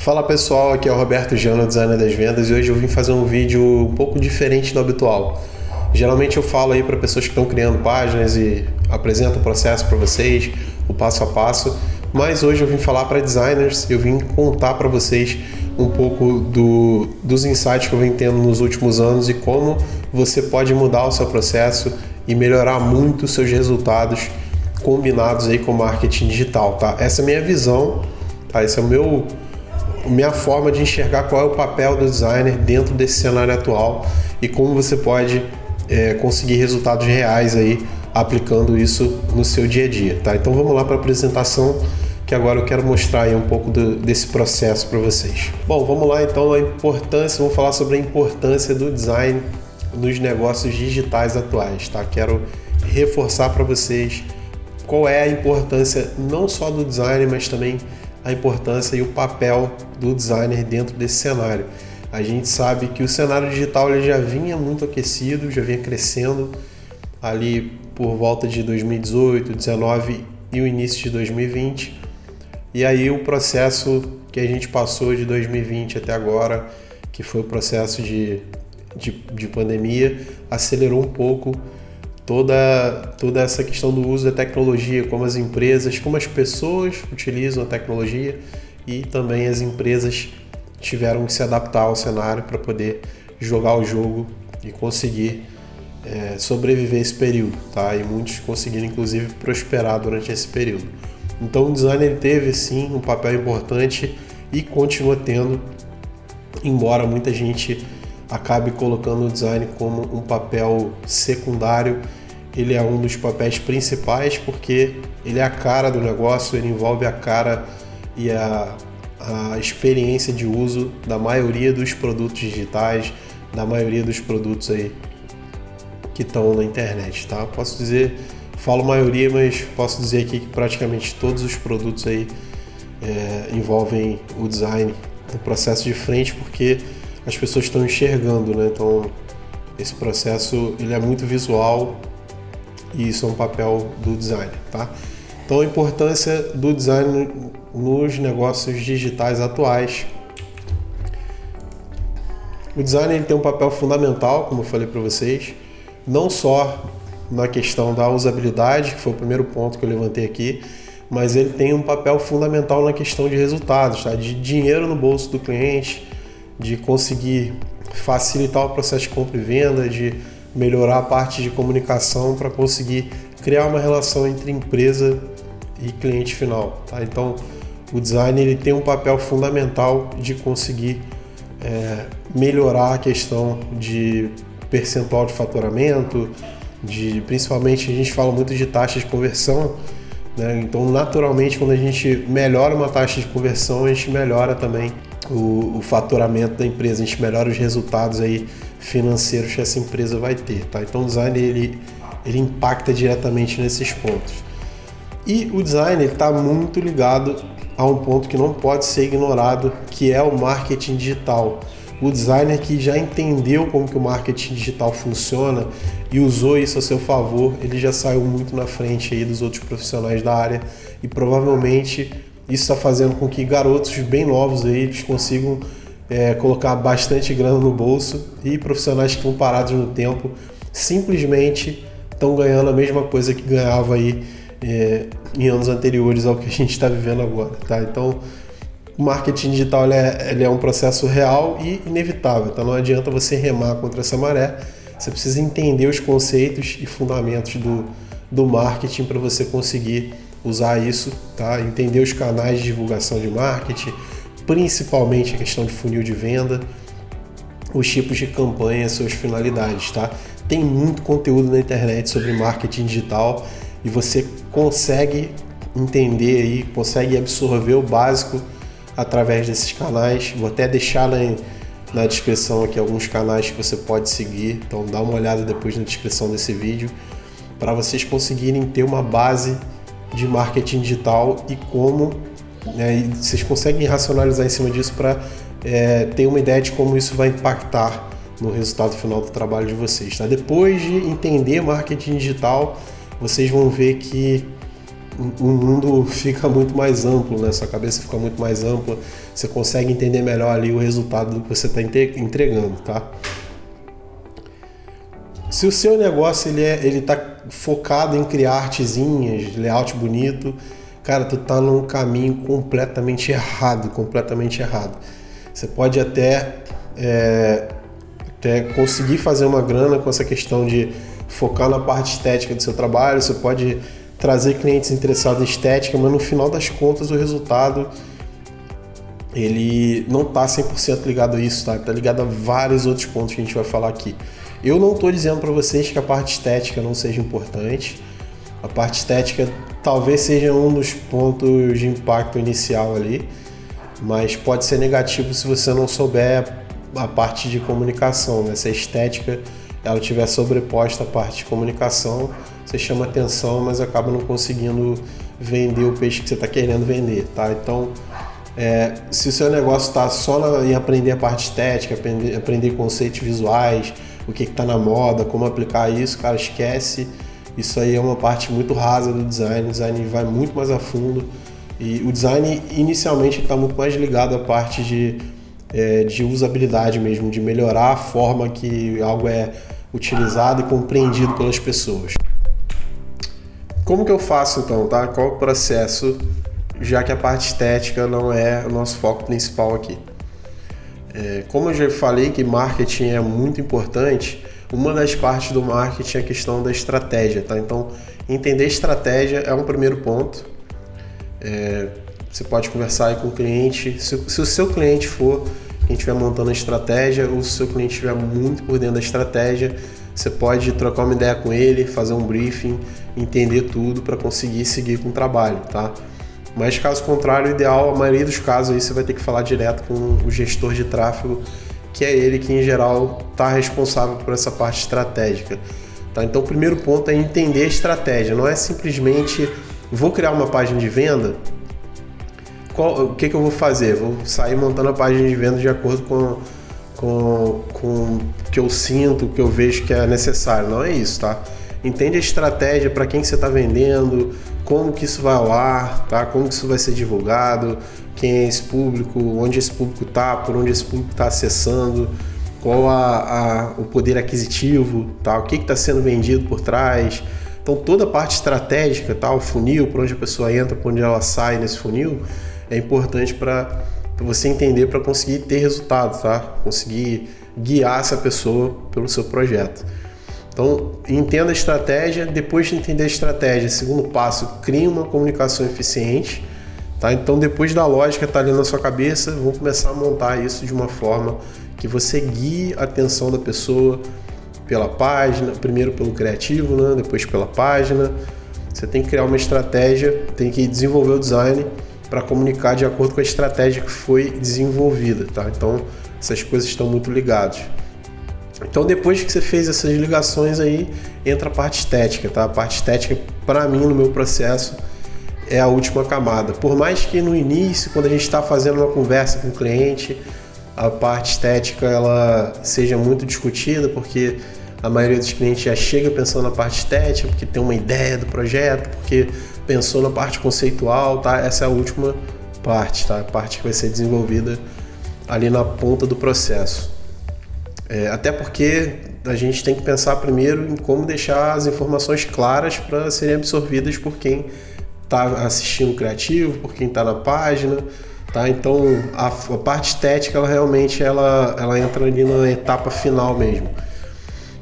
Fala pessoal, aqui é o Roberto Jano, designer das vendas, e hoje eu vim fazer um vídeo um pouco diferente do habitual. Geralmente eu falo aí para pessoas que estão criando páginas e apresento o processo para vocês, o passo a passo, mas hoje eu vim falar para designers, eu vim contar para vocês um pouco dos insights que eu venho tendo nos últimos anos e como você pode mudar o seu processo e melhorar muito os seus resultados combinados aí com marketing digital, tá? Essa é a minha visão, tá? Esse é minha forma de enxergar qual é o papel do designer dentro desse cenário atual e como você pode conseguir resultados reais aí aplicando isso no seu dia a dia, tá? Então vamos lá para a apresentação, que agora eu quero mostrar aí um pouco desse processo para vocês. Bom, vamos lá então, vamos falar sobre a importância do design nos negócios digitais atuais, tá? Quero reforçar para vocês qual é a importância não só do design, mas também a importância e o papel do designer dentro desse cenário. A gente sabe que o cenário digital ele já vinha muito aquecido, já vinha crescendo ali por volta de 2018, 2019 e o início de 2020. E aí o processo que a gente passou de 2020 até agora, que foi o processo de pandemia, acelerou um pouco toda essa questão do uso da tecnologia, como as empresas, como as pessoas utilizam a tecnologia, e também as empresas tiveram que se adaptar ao cenário para poder jogar o jogo e conseguir sobreviver esse período, tá? E muitos conseguiram inclusive prosperar durante esse período. Então o design ele teve sim um papel importante e continua tendo, embora muita gente acabe colocando o design como um papel secundário. Ele é um dos papéis principais porque ele é a cara do negócio, ele envolve a cara e a experiência de uso da maioria dos produtos digitais, da maioria dos produtos aí que estão na internet, tá? Falo maioria, mas posso dizer aqui que praticamente todos os produtos aí envolvem o design no processo de frente, porque as pessoas estão enxergando, né? Então esse processo ele é muito visual e isso é um papel do designer, tá? Então a importância do design nos negócios digitais atuais. O design ele tem um papel fundamental, como eu falei para vocês, não só na questão da usabilidade, que foi o primeiro ponto que eu levantei aqui, mas ele tem um papel fundamental na questão de resultados, tá? De dinheiro no bolso do cliente, de conseguir facilitar o processo de compra e venda, de melhorar a parte de comunicação para conseguir criar uma relação entre empresa e cliente final, tá? Então, o design ele tem um papel fundamental de conseguir melhorar a questão de percentual de faturamento, principalmente a gente fala muito de taxa de conversão, né? Então, naturalmente, quando a gente melhora uma taxa de conversão, a gente melhora também o faturamento da empresa, a gente melhora os resultados aí financeiros que essa empresa vai ter, tá? Então o design ele impacta diretamente nesses pontos. E o design está muito ligado a um ponto que não pode ser ignorado, que é o marketing digital. O designer que já entendeu como que o marketing digital funciona e usou isso a seu favor, ele já saiu muito na frente aí dos outros profissionais da área, e provavelmente isso está fazendo com que garotos bem novos aí eles consigam colocar bastante grana no bolso, e profissionais que estão parados no tempo simplesmente estão ganhando a mesma coisa que ganhava aí em anos anteriores ao que a gente está vivendo agora, tá? Então o marketing digital ele é um processo real e inevitável, tá? Não adianta você remar contra essa maré, você precisa entender os conceitos e fundamentos do marketing para você conseguir usar isso, tá? Entender os canais de divulgação de marketing, principalmente a questão de funil de venda, os tipos de campanha, suas finalidades, tá? Tem muito conteúdo na internet sobre marketing digital e você consegue entender aí, consegue absorver o básico através desses canais. Vou até deixar na descrição aqui alguns canais que você pode seguir, então dá uma olhada depois na descrição desse vídeo para vocês conseguirem ter uma base de marketing digital e como vocês conseguem racionalizar em cima disso para ter uma ideia de como isso vai impactar no resultado final do trabalho de vocês, tá? Depois de entender marketing digital, vocês vão ver que o mundo fica muito mais amplo, né? Sua cabeça fica muito mais ampla, você consegue entender melhor ali o resultado do que você está entregando, tá? Se o seu negócio ele tá focado em criar artezinhas, layout bonito, cara, tu tá num caminho completamente errado. Você pode até conseguir fazer uma grana com essa questão de focar na parte estética do seu trabalho, você pode trazer clientes interessados em estética, mas no final das contas o resultado ele não tá 100% ligado a isso, tá? Tá ligado a vários outros pontos que a gente vai falar aqui. Eu não estou dizendo para vocês que a parte estética não seja importante. A parte estética talvez seja um dos pontos de impacto inicial ali, mas pode ser negativo se você não souber a parte de comunicação, né? Se a estética ela tiver sobreposta à parte de comunicação, você chama atenção, mas acaba não conseguindo vender o peixe que você está querendo vender, tá? Então, se o seu negócio está só em aprender a parte estética, aprender conceitos visuais, o que está na moda, como aplicar isso, cara, esquece. Isso aí é uma parte muito rasa do design. O design vai muito mais a fundo. E o design, inicialmente, está muito mais ligado à parte de usabilidade mesmo, de melhorar a forma que algo é utilizado e compreendido pelas pessoas. Como que eu faço, então, tá? Qual é o processo, já que a parte estética não é o nosso foco principal aqui? Como eu já falei que marketing é muito importante, uma das partes do marketing é a questão da estratégia, tá? Então, entender estratégia é um primeiro ponto. Você pode conversar aí com o cliente. Se o seu cliente for quem estiver montando a estratégia, ou se o seu cliente estiver muito por dentro da estratégia, você pode trocar uma ideia com ele, fazer um briefing, entender tudo para conseguir seguir com o trabalho, tá? Mas caso contrário, o ideal, a maioria dos casos aí você vai ter que falar direto com o gestor de tráfego, que é ele que em geral está responsável por essa parte estratégica, tá? Então o primeiro ponto é entender a estratégia, não é simplesmente vou criar uma página de venda, o que eu vou fazer? Vou sair montando a página de venda de acordo com o que eu sinto, o que eu vejo que é necessário, não é isso, tá? Entende a estratégia, para quem que você está vendendo, como que isso vai ao ar, tá? Como que isso vai ser divulgado, quem é esse público, onde esse público está, por onde esse público está acessando, qual o poder aquisitivo, tá? O que está sendo vendido por trás. Então toda a parte estratégica, tá? O funil, por onde a pessoa entra, por onde ela sai nesse funil, é importante para você entender, para conseguir ter resultado, tá? Conseguir guiar essa pessoa pelo seu projeto. Então, entenda a estratégia. Depois de entender a estratégia, segundo passo, crie uma comunicação eficiente, tá? Então, depois da lógica estar ali na sua cabeça, vamos começar a montar isso de uma forma que você guie a atenção da pessoa pela página, primeiro pelo criativo, né? Depois pela página. Você tem que criar uma estratégia, tem que desenvolver o design para comunicar de acordo com a estratégia que foi desenvolvida, tá? Então, essas coisas estão muito ligadas. Então, depois que você fez essas ligações aí, entra a parte estética, tá? A parte estética, para mim, no meu processo, é a última camada. Por mais que no início, quando a gente está fazendo uma conversa com o cliente, a parte estética ela seja muito discutida, porque a maioria dos clientes já chega pensando na parte estética, porque tem uma ideia do projeto, porque pensou na parte conceitual, tá? Essa é a última parte, tá? A parte que vai ser desenvolvida ali na ponta do processo. Até porque a gente tem que pensar primeiro em como deixar as informações claras para serem absorvidas por quem está assistindo o criativo, por quem está na página, tá? Então a parte estética ela realmente ela entra ali na etapa final mesmo.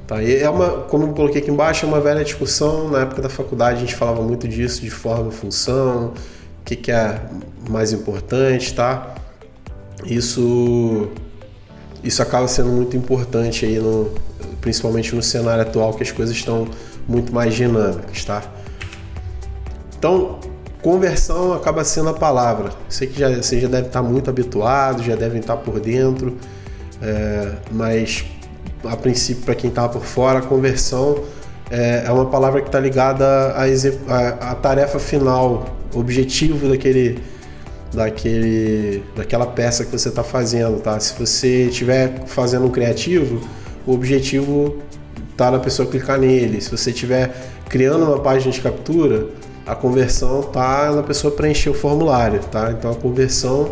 Tá? E como eu coloquei aqui embaixo, é uma velha discussão. Na época da faculdade a gente falava muito disso, de forma e função, o que é mais importante, tá? Isso acaba sendo muito importante aí principalmente no cenário atual, que as coisas estão muito mais dinâmicas, tá? Então, conversão acaba sendo a palavra. Sei que você já deve estar muito habituado, já devem estar por dentro, mas a princípio, para quem está por fora, a conversão é uma palavra que está ligada à tarefa final, objetivo daquela peça que você está fazendo, tá? Se você estiver fazendo um criativo, o objetivo está na pessoa clicar nele. Se você estiver criando uma página de captura, A conversão tá na pessoa preencher o formulário, tá? Então a conversão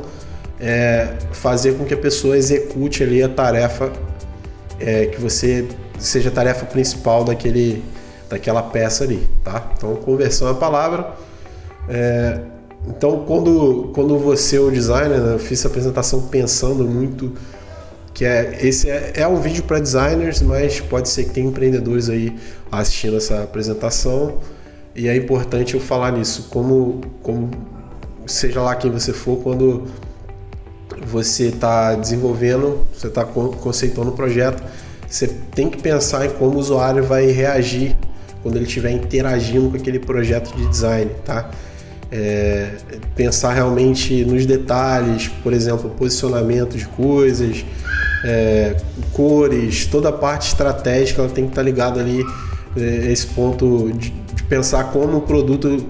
é fazer com que a pessoa execute ali a tarefa que você seja a tarefa principal daquela peça ali, tá? Então conversão é a palavra. Então quando você, o designer, né, eu fiz essa apresentação pensando muito que esse é um vídeo para designers, mas pode ser que tenha empreendedores aí assistindo essa apresentação. E é importante eu falar nisso, como seja lá quem você for, quando você está desenvolvendo, você está conceituando o projeto, você tem que pensar em como o usuário vai reagir quando ele estiver interagindo com aquele projeto de design, tá? Pensar realmente nos detalhes, por exemplo, posicionamento de coisas, cores, toda a parte estratégica ela tem que estar ligada ali, esse ponto de pensar como o produto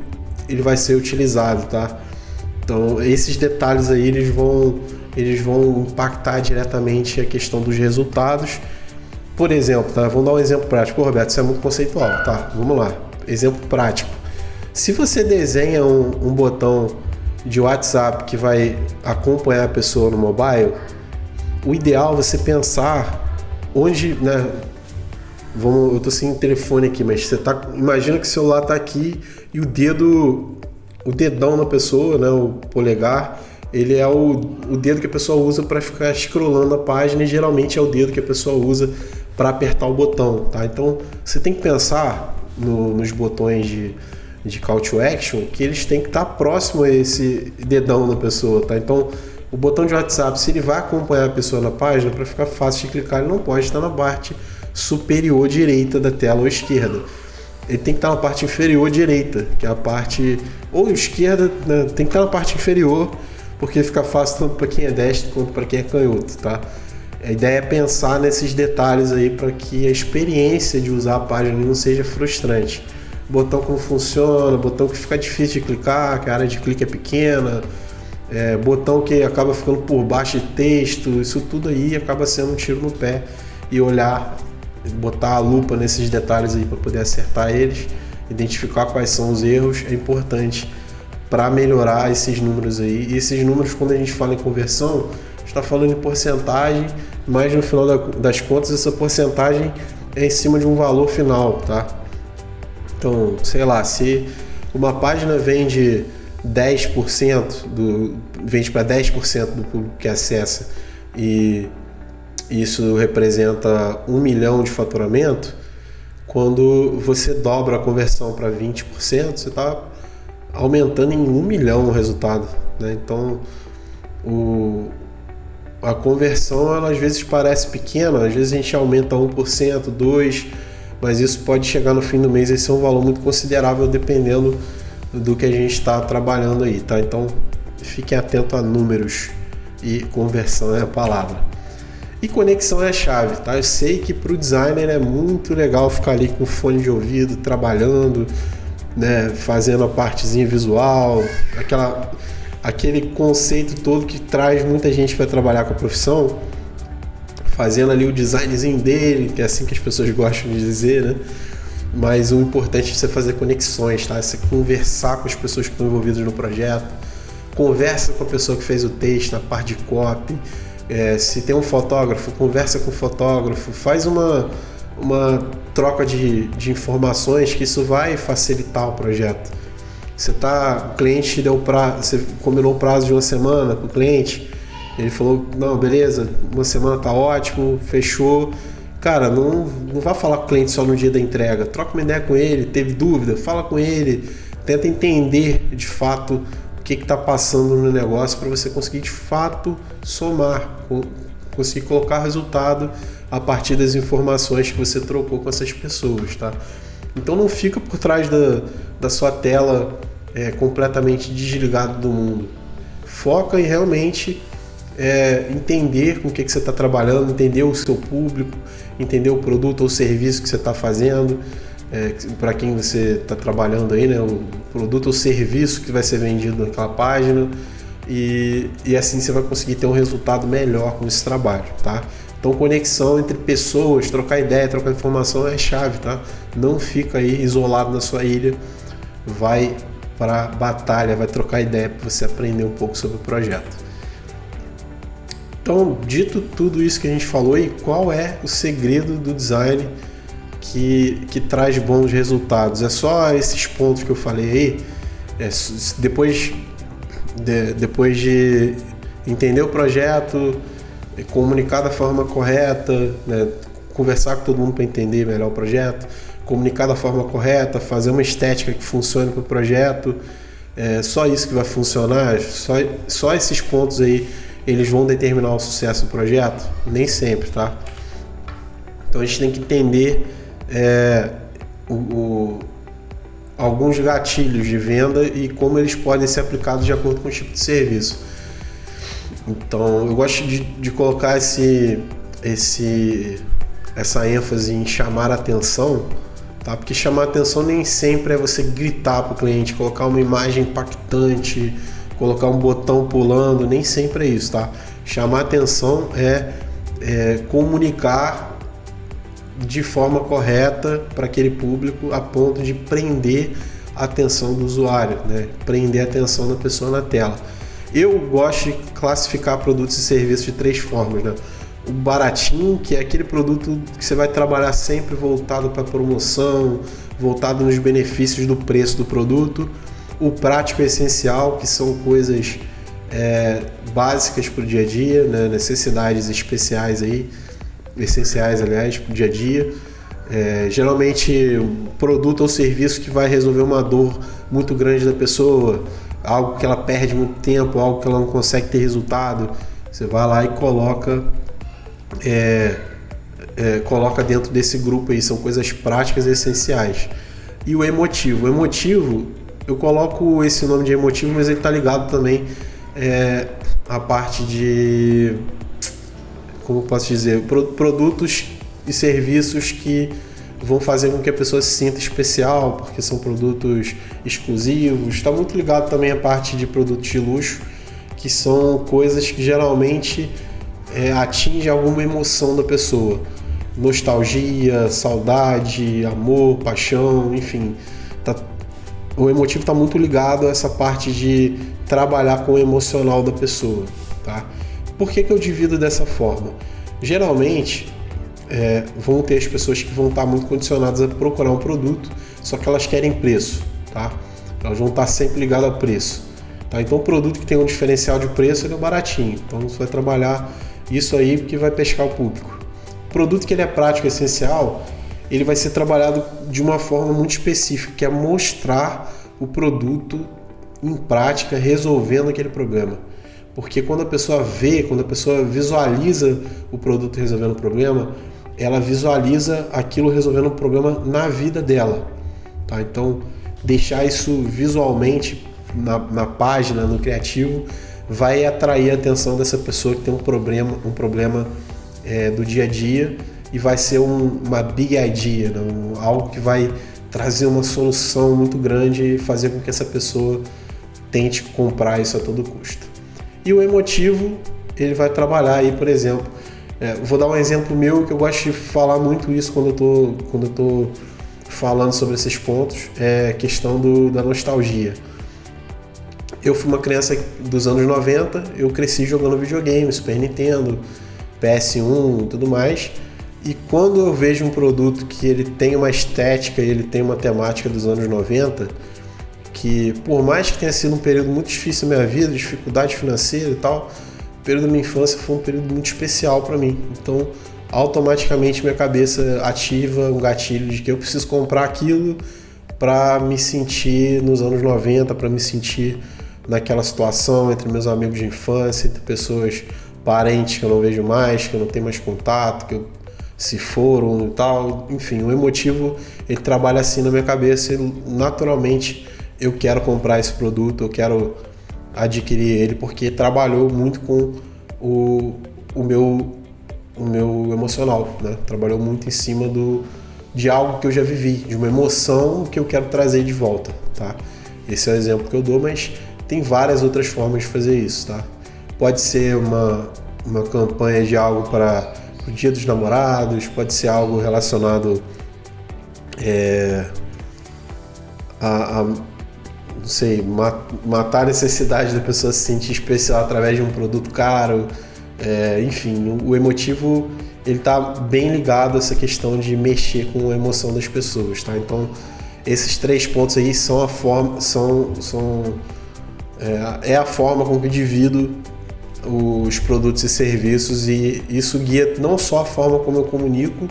ele vai ser utilizado, tá? Então esses detalhes aí eles vão impactar diretamente a questão dos resultados. Por exemplo, tá? Vamos dar um exemplo prático. Pô, Roberto, isso é muito conceitual, tá? Vamos lá. Exemplo prático. Se você desenha um botão de WhatsApp que vai acompanhar a pessoa no mobile, o ideal é você pensar onde, né? Eu tô sem telefone aqui, mas imagina que o celular tá aqui e o dedão na pessoa, né, o polegar, ele é o dedo que a pessoa usa para ficar scrollando a página e geralmente é o dedo que a pessoa usa para apertar o botão, tá? Então você tem que pensar nos botões de call to action que eles têm que estar próximo a esse dedão da pessoa, tá? Então o botão de WhatsApp, se ele vai acompanhar a pessoa na página, para ficar fácil de clicar, ele não pode estar na parte superior direita da tela ou esquerda. Ele tem que estar na parte inferior direita, que é a parte ou esquerda, né? Tem que estar na parte inferior, porque fica fácil tanto para quem é destro quanto para quem é canhoto, tá? A ideia é pensar nesses detalhes aí para que a experiência de usar a página não seja frustrante. Botão que não funciona, botão que fica difícil de clicar, que a área de clique é pequena, botão que acaba ficando por baixo de texto, isso tudo aí acaba sendo um tiro no pé. E botar a lupa nesses detalhes aí para poder acertar eles, identificar quais são os erros, é importante para melhorar esses números aí. E esses números, quando a gente fala em conversão, está falando em porcentagem, mas no final das contas essa porcentagem é em cima de um valor final, tá? Então, sei lá, se uma página vende 10%, vende para 10% do público que acessa e isso representa 1 milhão de faturamento, quando você dobra a conversão para 20%, você está aumentando em 1 milhão o resultado, né? Então, a conversão, ela às vezes parece pequena, às vezes a gente aumenta 1%, 2%, mas isso pode chegar no fim do mês e ser um valor muito considerável dependendo do que a gente está trabalhando aí, tá? Então, fiquem atentos a números e conversão é a palavra. E conexão é a chave, tá? Eu sei que para o designer é muito legal ficar ali com fone de ouvido, trabalhando, né? Fazendo a partezinha visual, aquele conceito todo que traz muita gente para trabalhar com a profissão, fazendo ali o designzinho dele, que é assim que as pessoas gostam de dizer, né? Mas o importante é você fazer conexões, tá? Você conversar com as pessoas que estão envolvidas no projeto, conversa com a pessoa que fez o texto, a parte de copy. Se tem um fotógrafo, conversa com o fotógrafo, faz uma troca de informações, que isso vai facilitar o projeto. O cliente você combinou o prazo de uma semana com o cliente, ele falou, não, beleza, uma semana tá ótimo, fechou. Cara, não vá falar com o cliente só no dia da entrega, troca uma ideia com ele, teve dúvida, fala com ele, tenta entender de fato o que está passando no negócio para você conseguir de fato somar, conseguir colocar resultado a partir das informações que você trocou com essas pessoas, tá? Então não fica por trás da sua tela completamente desligado do mundo. Foca em realmente entender com o que você está trabalhando, entender o seu público, entender o produto ou serviço que você está fazendo, para quem você está trabalhando aí, né? O produto ou serviço que vai ser vendido naquela página, e assim você vai conseguir ter um resultado melhor com esse trabalho, tá? Então conexão entre pessoas, trocar ideia, trocar informação é chave, tá? Não fica aí isolado na sua ilha, vai para batalha, vai trocar ideia para você aprender um pouco sobre o projeto. Então, dito tudo isso que a gente falou, e qual é o segredo do design que traz bons resultados? É só esses pontos que eu falei aí? Depois de entender o projeto, comunicar da forma correta, né? Conversar com todo mundo para entender melhor o projeto, comunicar da forma correta, fazer uma estética que funcione para o projeto, só isso que vai funcionar? Só esses pontos aí, eles vão determinar o sucesso do projeto? Nem sempre, tá? Então a gente tem que entender alguns gatilhos de venda e como eles podem ser aplicados de acordo com o tipo de serviço. Então eu gosto de colocar essa ênfase em chamar a atenção, tá? Porque chamar a atenção nem sempre é você gritar para o cliente, colocar uma imagem impactante, colocar um botão pulando, nem sempre é isso, tá? Chamar a atenção é comunicar de forma correta para aquele público a ponto de prender a atenção do usuário, né? Prender a atenção da pessoa na tela. Eu gosto de classificar produtos e serviços de 3 formas, né? O baratinho, que é aquele produto que você vai trabalhar sempre voltado para promoção, voltado nos benefícios do preço do produto. O prático e essencial, que são coisas básicas para o dia a dia, né? Necessidades especiais aí, essenciais, aliás, para o dia a dia. Geralmente um produto ou serviço que vai resolver uma dor muito grande da pessoa, algo que ela perde muito tempo, algo que ela não consegue ter resultado. Você vai lá e coloca dentro desse grupo aí, são coisas práticas e essenciais. E o emotivo. O emotivo, eu coloco esse nome de emotivo, mas ele está ligado também à parte de, como posso dizer, produtos e serviços que vão fazer com que a pessoa se sinta especial, porque são produtos exclusivos. Está muito ligado também à parte de produtos de luxo, que são coisas que geralmente atingem alguma emoção da pessoa. Nostalgia, saudade, amor, paixão, enfim. O emotivo está muito ligado a essa parte de trabalhar com o emocional da pessoa, tá? Por que eu divido dessa forma? Geralmente, vão ter as pessoas que vão estar muito condicionadas a procurar um produto, só que elas querem preço, tá? Elas vão estar sempre ligadas ao preço, tá? Então o produto que tem um diferencial de preço, ele é baratinho, então você vai trabalhar isso aí porque vai pescar o público. O produto que ele é prático e essencial, ele vai ser trabalhado de uma forma muito específica, que é mostrar o produto em prática resolvendo aquele problema. Porque quando a pessoa visualiza o produto resolvendo o problema, ela visualiza aquilo resolvendo um problema na vida dela, tá? Então, deixar isso visualmente na página, no criativo, vai atrair a atenção dessa pessoa que tem um problema do dia a dia, e vai ser uma big idea, né? Algo que vai trazer uma solução muito grande e fazer com que essa pessoa tente comprar isso a todo custo. E o emotivo, ele vai trabalhar aí, por exemplo, vou dar um exemplo meu que eu gosto de falar muito isso quando eu tô falando sobre esses pontos, é a questão da nostalgia. Eu fui uma criança dos anos 90, eu cresci jogando videogame, Super Nintendo, PS1 e tudo mais, e quando eu vejo um produto que ele tem uma estética, ele tem uma temática dos anos 90, que por mais que tenha sido um período muito difícil na minha vida, dificuldade financeira e tal, o período da minha infância foi um período muito especial para mim. Então, automaticamente minha cabeça ativa um gatilho de que eu preciso comprar aquilo para me sentir nos anos 90, para me sentir naquela situação entre meus amigos de infância, entre pessoas, parentes que eu não vejo mais, que eu não tenho mais contato, que se foram e tal. Enfim, o emotivo, ele trabalha assim na minha cabeça e naturalmente eu quero comprar esse produto, eu quero adquirir ele porque trabalhou muito com o meu emocional, né? Trabalhou muito em cima de algo que eu já vivi, de uma emoção que eu quero trazer de volta, tá? Esse é o exemplo que eu dou, mas tem várias outras formas de fazer isso, tá? Pode ser uma campanha de algo para o Dia dos Namorados, pode ser algo relacionado não sei, matar a necessidade da pessoa se sentir especial através de um produto caro. Enfim, o emotivo ele tá bem ligado a essa questão de mexer com a emoção das pessoas, tá? Então, esses 3 pontos aí são a forma, é a forma com que eu divido os produtos e serviços, e isso guia não só a forma como eu comunico,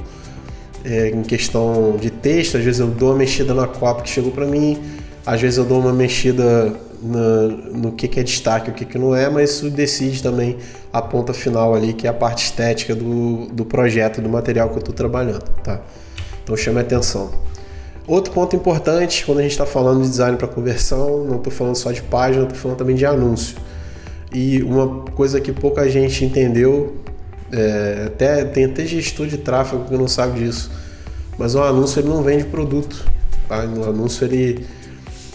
em questão de texto. Às vezes eu dou uma mexida na copy que chegou para mim, às vezes eu dou uma mexida no que é destaque e o que não é, mas isso decide também a ponta final ali, que é a parte estética do projeto, do material que eu estou trabalhando, tá? Então chame a atenção. Outro ponto importante, quando a gente está falando de design para conversão, não estou falando só de página, estou falando também de anúncio. E uma coisa que pouca gente entendeu, tem até gestor de tráfego que não sabe disso, mas o anúncio ele não vende produto, tá? O anúncio ele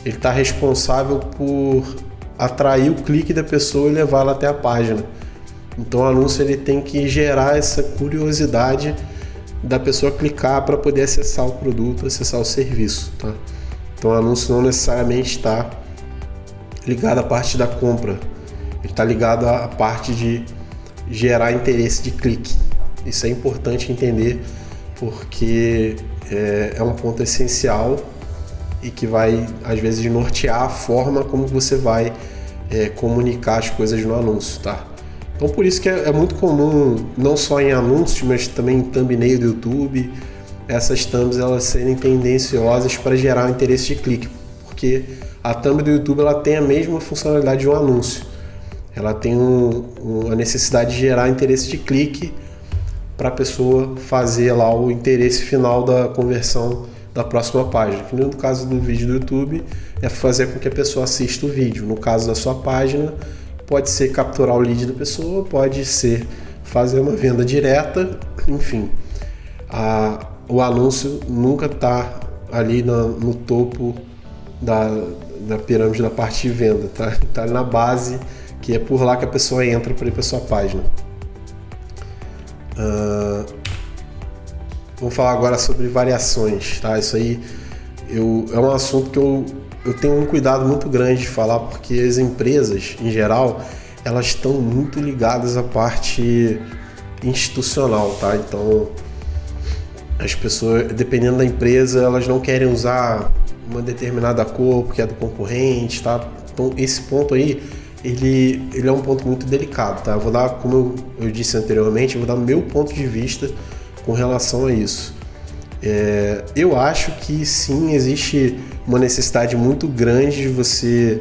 está responsável por atrair o clique da pessoa e levá-la até a página. Então o anúncio ele tem que gerar essa curiosidade da pessoa clicar para poder acessar o produto, acessar o serviço, tá? Então o anúncio não necessariamente está ligado à parte da compra, ele está ligado à parte de gerar interesse de clique. Isso é importante entender, porque é um ponto essencial e que vai, às vezes, nortear a forma como você vai comunicar as coisas no anúncio, tá? Então, por isso que é muito comum, não só em anúncios, mas também em thumbnail do YouTube, essas thumbs elas serem tendenciosas para gerar um interesse de clique, porque a thumb do YouTube ela tem a mesma funcionalidade de um anúncio. Ela tem a necessidade de gerar interesse de clique para a pessoa fazer lá o interesse final da conversão da próxima página. Que no caso do vídeo do YouTube é fazer com que a pessoa assista o vídeo. No caso da sua página, pode ser capturar o lead da pessoa, pode ser fazer uma venda direta, enfim. O anúncio nunca está ali no topo da pirâmide da parte de venda, tá? Está na base, que é por lá que a pessoa entra para ir para sua página. Vamos falar agora sobre variações, tá? Isso aí é um assunto que eu tenho um cuidado muito grande de falar, porque as empresas, em geral, elas estão muito ligadas à parte institucional, tá? Então, as pessoas, dependendo da empresa, elas não querem usar uma determinada cor porque é do concorrente, tá? Então, esse ponto aí, ele é um ponto muito delicado, tá? Eu vou dar, como eu disse anteriormente, eu vou dar meu ponto de vista com relação a isso. Eu acho que sim, existe uma necessidade muito grande de você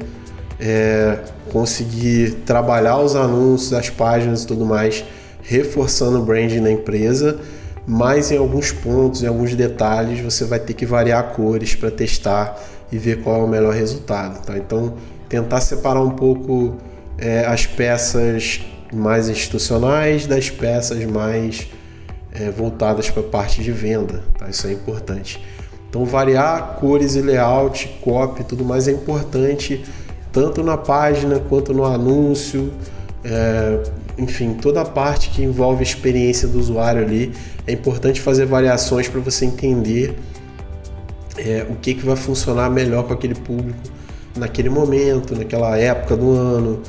conseguir trabalhar os anúncios, as páginas e tudo mais, reforçando o branding da empresa, mas em alguns pontos, em alguns detalhes, você vai ter que variar cores para testar e ver qual é o melhor resultado, tá? Então, tentar separar um pouco as peças mais institucionais das peças mais voltadas para a parte de venda, tá? Isso é importante. Então, variar cores e layout, copy, tudo mais é importante, tanto na página quanto no anúncio, enfim, toda a parte que envolve a experiência do usuário ali. É importante fazer variações para você entender o que vai funcionar melhor com aquele público naquele momento, naquela época do ano.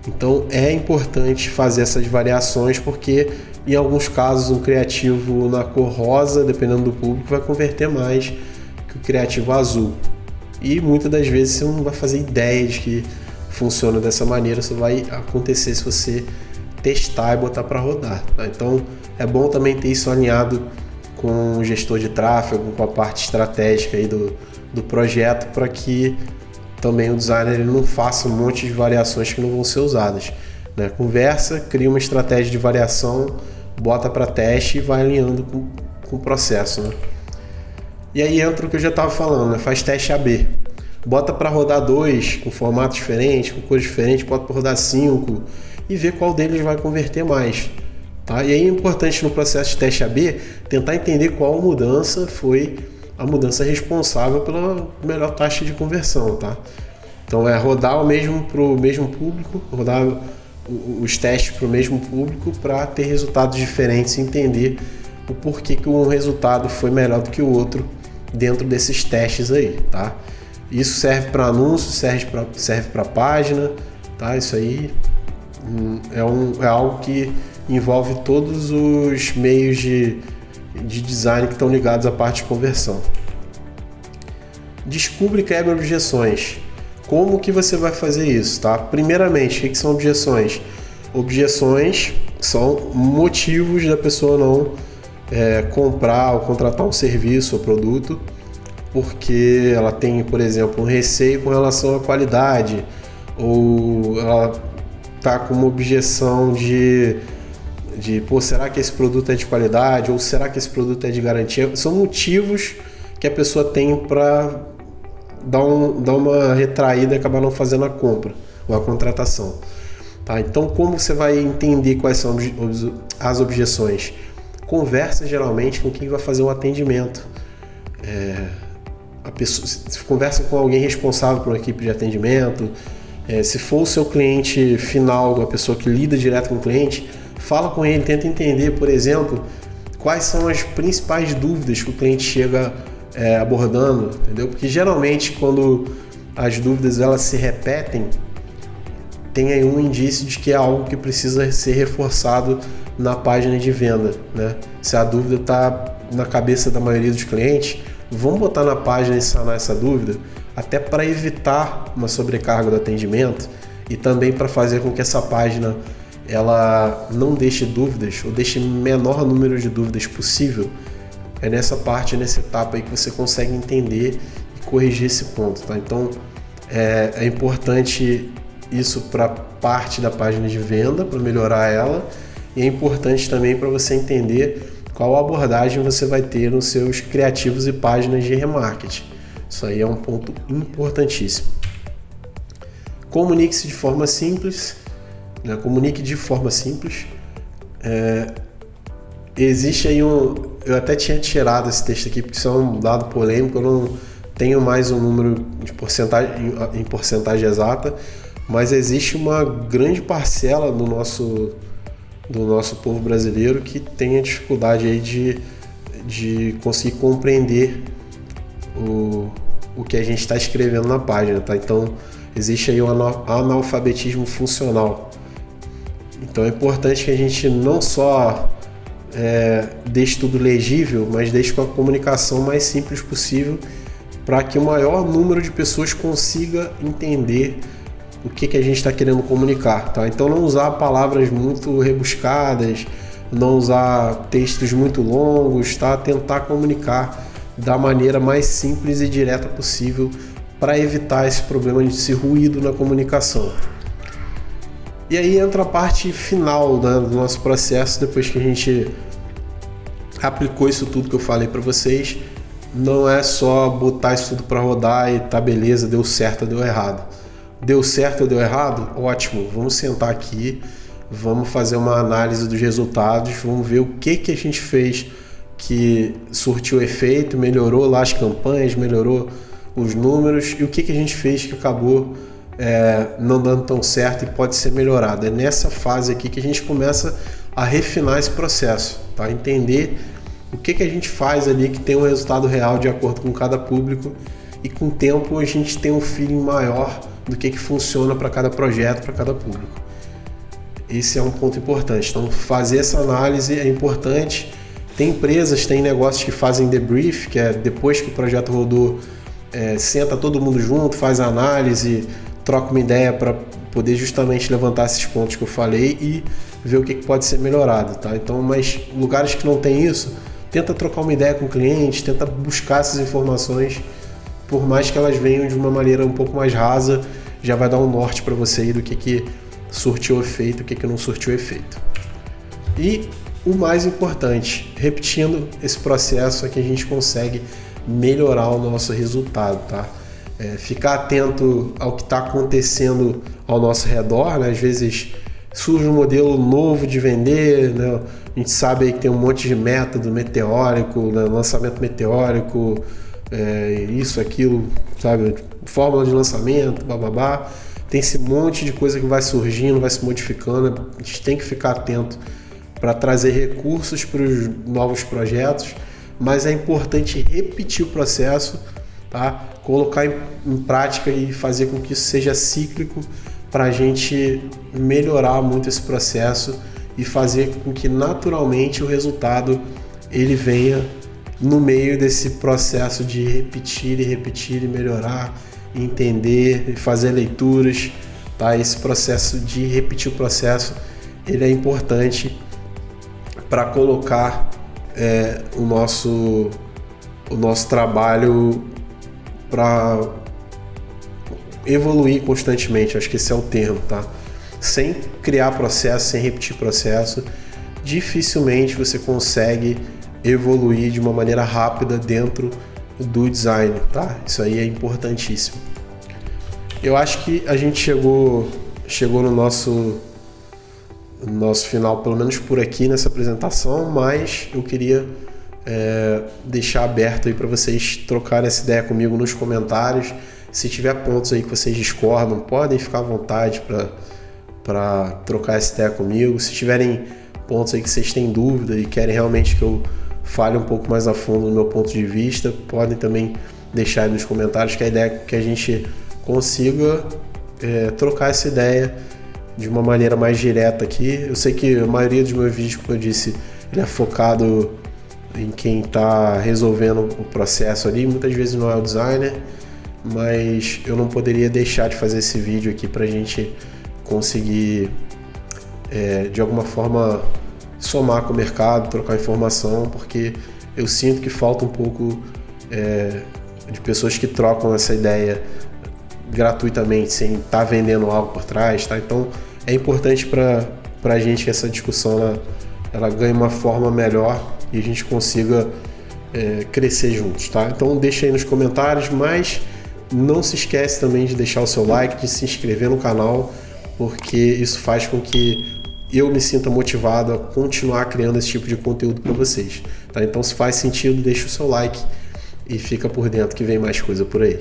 Então é importante fazer essas variações, porque em alguns casos um criativo na cor rosa, dependendo do público, vai converter mais que o criativo azul. E muitas das vezes você não vai fazer ideia de que funciona dessa maneira, isso vai acontecer se você testar e botar para rodar, tá? Então é bom também ter isso alinhado com o gestor de tráfego, com a parte estratégica aí do projeto, para que também o designer ele não faça um monte de variações que não vão ser usadas, né? Conversa, cria uma estratégia de variação, bota para teste e vai alinhando com o processo, né? E aí entra o que eu já estava falando, né? Faz teste AB. Bota para rodar 2 com formato diferente, com cores diferentes, bota para rodar 5 e ver qual deles vai converter mais, tá? E aí é importante no processo de teste AB tentar entender qual mudança foi a mudança responsável pela melhor taxa de conversão, tá? Então rodar para o mesmo público, rodar os testes para o mesmo público para ter resultados diferentes e entender o porquê que um resultado foi melhor do que o outro dentro desses testes aí, tá? Isso serve para anúncio, serve para página, tá? Isso aí é algo que envolve todos os meios de design que estão ligados à parte de conversão. Descubra e quebre objeções. Como que você vai fazer isso, tá? Primeiramente, o que são objeções? Objeções são motivos da pessoa não comprar ou contratar um serviço ou produto, porque ela tem, por exemplo, um receio com relação à qualidade, ou ela está com uma objeção de será que esse produto é de qualidade, ou será que esse produto é de garantia? São motivos que a pessoa tem para dar uma retraída e acabar não fazendo a compra ou a contratação. Tá? Então, como você vai entender quais são as objeções? Conversa geralmente com quem vai fazer o atendimento. Conversa com alguém responsável por uma equipe de atendimento. Se for o seu cliente final, a pessoa que lida direto com o cliente, fala com ele, tenta entender, por exemplo, quais são as principais dúvidas que o cliente chega abordando, entendeu? Porque geralmente quando as dúvidas elas se repetem, tem aí um indício de que é algo que precisa ser reforçado na página de venda, né? Se a dúvida está na cabeça da maioria dos clientes, vamos botar na página e sanar essa dúvida, até para evitar uma sobrecarga do atendimento e também para fazer com que essa página ela não deixe dúvidas ou deixe menor número de dúvidas possível. É nessa parte, nessa etapa aí que você consegue entender e corrigir esse ponto, tá? Então é importante isso para parte da página de venda, para melhorar ela, e é importante também para você entender qual abordagem você vai ter nos seus criativos e páginas de remarketing. Isso aí é um ponto importantíssimo. Comunique-se de forma simples, né? Comunique de forma simples. Existe aí eu até tinha tirado esse texto aqui porque isso é um dado polêmico, eu não tenho mais um número de em porcentagem exata, mas existe uma grande parcela do nosso povo brasileiro que tem a dificuldade aí de conseguir compreender o que a gente está escrevendo na página, tá? Então existe aí um analfabetismo funcional. Então é importante que a gente não só deixe tudo legível, mas deixe com a comunicação mais simples possível para que o maior número de pessoas consiga entender o que a gente está querendo comunicar, tá? Então não usar palavras muito rebuscadas, não usar textos muito longos, tá? Tentar comunicar da maneira mais simples e direta possível para evitar esse problema de esse ruído na comunicação. E aí entra a parte final, né, do nosso processo, depois que a gente aplicou isso tudo que eu falei para vocês. Não é só botar isso tudo para rodar e tá beleza, deu certo ou deu errado. Deu certo ou deu errado? Ótimo, vamos sentar aqui, vamos fazer uma análise dos resultados, vamos ver o que a gente fez que surtiu efeito, melhorou lá as campanhas, melhorou os números, e o que a gente fez que acabou não dando tão certo e pode ser melhorado. É nessa fase aqui que a gente começa a refinar esse processo, tá? Entender o que a gente faz ali que tem um resultado real de acordo com cada público, e com o tempo a gente tem um feeling maior do que funciona para cada projeto, para cada público. Esse é um ponto importante. Então fazer essa análise é importante. Tem empresas, tem negócios que fazem debrief, que é depois que o projeto rodou, senta todo mundo junto, faz a análise, troca uma ideia para poder justamente levantar esses pontos que eu falei e ver o que pode ser melhorado, tá? Então, mas lugares que não tem isso, tenta trocar uma ideia com o cliente, tenta buscar essas informações, por mais que elas venham de uma maneira um pouco mais rasa, já vai dar um norte para você aí do que surtiu efeito, o que não surtiu efeito. E o mais importante, repetindo esse processo é que a gente consegue melhorar o nosso resultado, tá? Ficar atento ao que está acontecendo ao nosso redor, né? Às vezes surge um modelo novo de vender, né? A gente sabe aí que tem um monte de método meteórico, né? Lançamento meteórico, isso, aquilo, sabe? Fórmula de lançamento, bababá. Tem esse monte de coisa que vai surgindo, vai se modificando. A gente tem que ficar atento para trazer recursos para os novos projetos, mas é importante repetir o processo, tá? colocar em prática e fazer com que isso seja cíclico para a gente melhorar muito esse processo e fazer com que naturalmente o resultado ele venha no meio desse processo de repetir e melhorar, entender e fazer leituras, tá? Esse processo de repetir o processo ele é importante para colocar o nosso trabalho para evoluir constantemente. Acho que esse é o termo, tá? Sem criar processo, sem repetir processo, dificilmente você consegue evoluir de uma maneira rápida dentro do design, tá? Isso aí é importantíssimo. Eu acho que a gente chegou no nosso final, pelo menos por aqui nessa apresentação, mas eu queria deixar aberto aí para vocês trocarem essa ideia comigo nos comentários. Se tiver pontos aí que vocês discordam, podem ficar à vontade para trocar essa ideia comigo. Se tiverem pontos aí que vocês têm dúvida e querem realmente que eu fale um pouco mais a fundo no meu ponto de vista, podem também deixar aí nos comentários, que a ideia é que a gente consiga trocar essa ideia de uma maneira mais direta aqui. Eu sei que a maioria dos meus vídeos, como eu disse, ele é focado em quem está resolvendo o processo ali, muitas vezes não é o designer, mas eu não poderia deixar de fazer esse vídeo aqui para a gente conseguir de alguma forma somar com o mercado, trocar informação, porque eu sinto que falta um pouco de pessoas que trocam essa ideia gratuitamente, sem estar vendendo algo por trás, tá? Então é importante para a gente que essa discussão ela ganhe uma forma melhor e a gente consiga crescer juntos, tá? Então deixa aí nos comentários, mas não se esquece também de deixar o seu like, de se inscrever no canal, porque isso faz com que eu me sinta motivado a continuar criando esse tipo de conteúdo para vocês, tá? Então se faz sentido, deixa o seu like e fica por dentro que vem mais coisa por aí.